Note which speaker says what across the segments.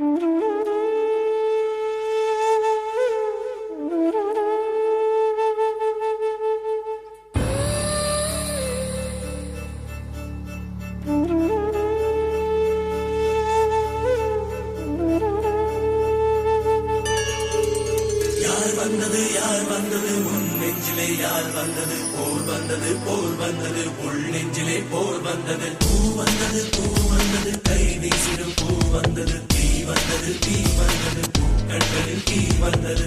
Speaker 1: யார் வந்தது உன் நெஞ்சிலே யார் வந்தது போர் வந்தது உள் நெஞ்சிலே போர் வந்தது பூ வந்தது கை வீசிடும் பூ வந்தது தீ வந்தது பூக்கண்களில் தீ வந்தது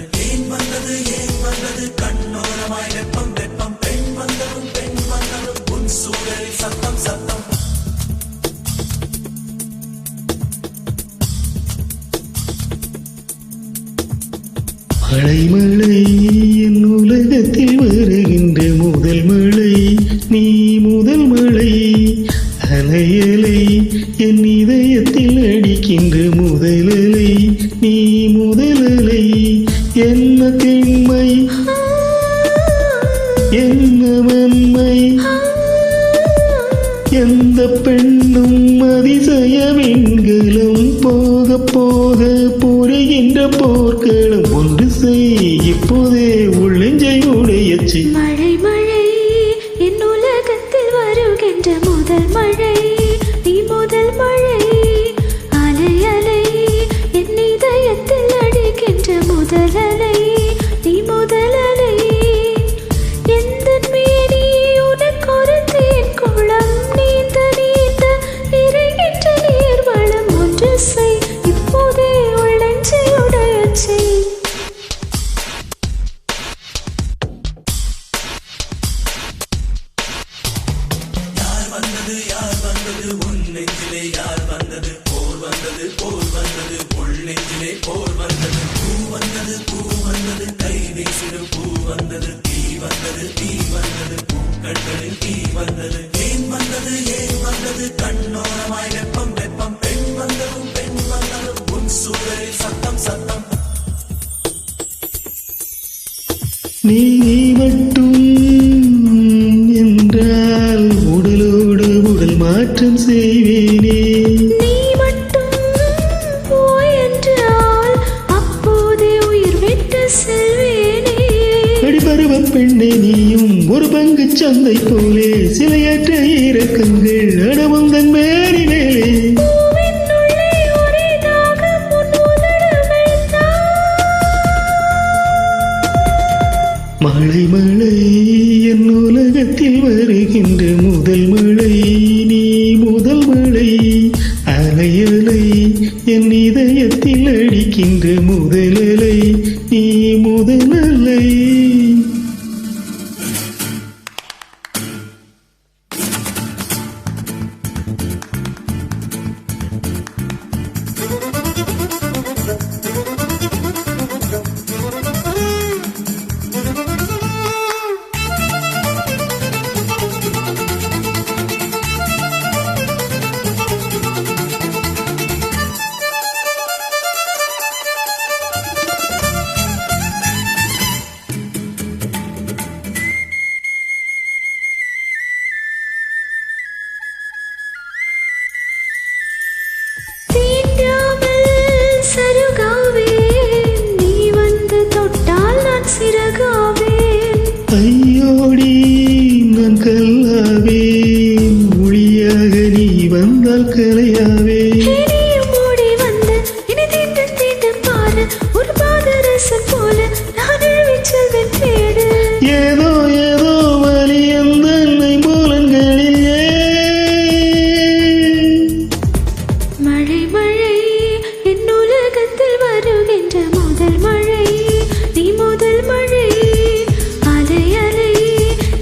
Speaker 1: ஏன் வந்தது கண்ணோரமாய் வெப்பம் பெண் வந்ததும் உன் சூழலில் சத்தம்
Speaker 2: மழை என் உலகத்தில் வருகின்ற முதல் மழை நீ முதல் மழை அலையலை என் இதயத்தில் அடிக்கின்ற முதல் அலை நீ முதல் அலை என்ன திண்மை என்ன வன்மை எந்த பெண்ணும் அதிசய வெண்கலம் போக போக புரிகின்ற போர்க்களம் ஒன்று செய் இப்போதே உள்ளெஞ்சை உடையச்சு
Speaker 3: மழை என் உலகத்தில் வருகின்ற முதல் மழை நீ முதல் மழை அலை என் இதயத்தில் அடிக்கின்ற முதல் அலை நீ முதல் அலை எந்த மீறி உனக்கு ஒரு தேன் குளம் நீந்த இறைகின்ற நீர்வளம் ஒன்று செய் இப்போதே உள்ளெஞ்சை உடையச்சு
Speaker 1: யார் வந்தது உன் நெஞ்சிலே யார் வந்தது போர் வந்தது உள் நெஞ்சிலே போர் வந்தது பூ வந்தது கை வீசிடும் பூ வந்தது தீ வந்தது பூக்கண்களில் தீ வந்தது ஏன் வந்தது கண்ணோரமாய் வெப்பம் பெண் வந்ததும் உன் சூழலில் சத்தம்
Speaker 2: நீ மட்டும் என்றால் உடலோடு உடல் மாற்றம் செய்வேனே
Speaker 3: நீ மட்டும் போய் என்றால் அப்போதே உயிர் விட்டு செல்வேனே
Speaker 2: அடிபருவ பெண்ணே நீயும் ஒரு பங்கு சந்தை போலே சிலையற்ற இறக்கங்கள் அடவந்தன் மேரி மேலே மழை என் உலகத்தில் வருகின்ற முதல் மழை நீ முதல் மழை அலை என் இதயத்தில் அடிக்கின்ற முதல் அலை நீ முதல் அலை ஐயோடி நான் கல்லாவேன் மொழியாக நீ வந்தால் கலையாவே
Speaker 3: மூடி வந்து இனி தீண்டு பாரு ஒரு பாதரசம் போல நான் செல்வேன் தேடு
Speaker 2: ஏதோ வலி அந்த மூலங்களில்
Speaker 3: மழை என் உலகத்தில் வருகின்ற முதல் மழை நீ முதல் மழை அலை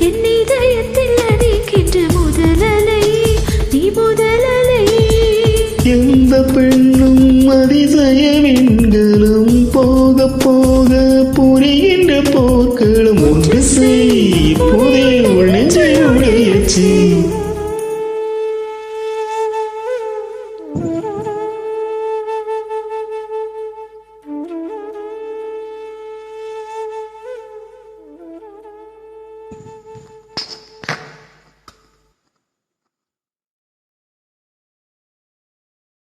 Speaker 3: என் இதயத்தில் அடிக்கின்ற முதல் அலை நீ முதல் அலை
Speaker 2: எந்த பெண்ணும் அதிசய வெண்கலம் போக போக புரிகின்ற போர்க்களம் ஒன்று செய் இப்போதே உள்ளெஞ்சை உடையச்சு